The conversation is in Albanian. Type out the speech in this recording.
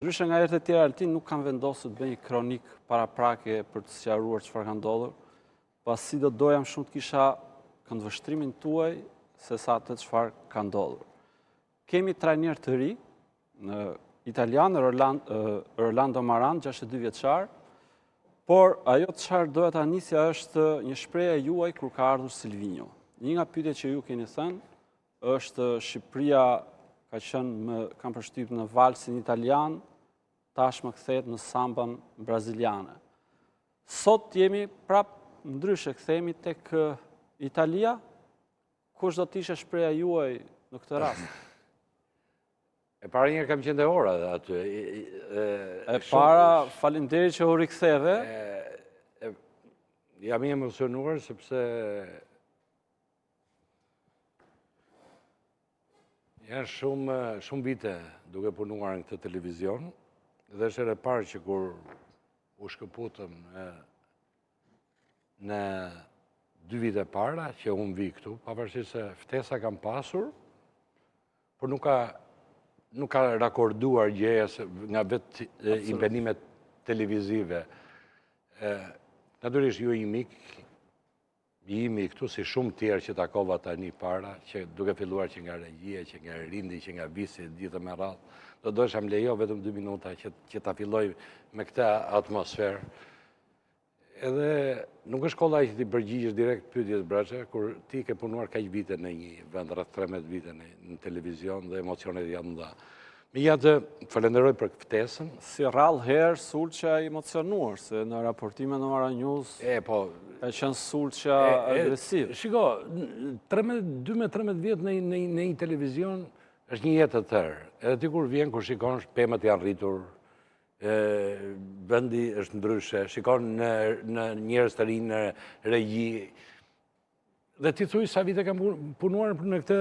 Ndryshe nga herët e tjera, Altin nuk kanë vendosur të bëjë një kronik paraprake për të sqaruar çfarë ka ndodhur, pasi do doja më shumë të kisha këndvështrimin tuaj se sa të çfarë ka ndodhur. Kemi trajner të ri, italian, Orlando Maran, 62 vjeçar, por ajo çfarë doja ta nisja është një shprehje juaj kur ka ardhur Silvinjo. Një nga pyetjet që ju keni thënë është Shqipëria ka qenë kam përshtypjen në valsin italian, tashmë kthehet në sambën braziliane. Sot jemi prap ndryshe, kthehemi tek Italia. Kush do të ishte shpreha juaj në këtë rast? E para njërë kam qenë ora aty. E para, faleminderit që u riktheve. Jam i emocionuar sepse janë shumë vite duke punuar në këtë televizion, dhe është e parë që kur u shkëputëm në 2 vite para që unë vi këtu, pavarësisht se ftesa kam pasur, por nuk ka rakorduar gjëja nga vetë impenimet televizive. Natyrisht ju jemi këtu si shumë tjerë që takova tani para, që duke filluar që nga regjia, që nga rindi, që nga visi, ditë me radhë, do dojsham lejo vetëm 2 minuta që ta filloj me këta atmosferë. Edhe nuk është kolla që ti përgjigjesh direkt pyetjes Braçe, kur ti ke punuar kaq vite në një vend, rreth 13 vite në televizion dhe emocionet janë nda. Megjithatë, falenderoj për ftesën. Si rrallë herë Sulqa emocionuar, se në raportime në Mara News ka qenë Sulqa agresiv. Shiko, 12-13 vjet në një televizion është një jetë të tërë. Edhe ti kur vjen, kur shikon, pemët janë rritur, vendi është ndryshe, shikon në njerëz të rinë, në regji. Dhe ti thuj sa vite kam punuar në këtë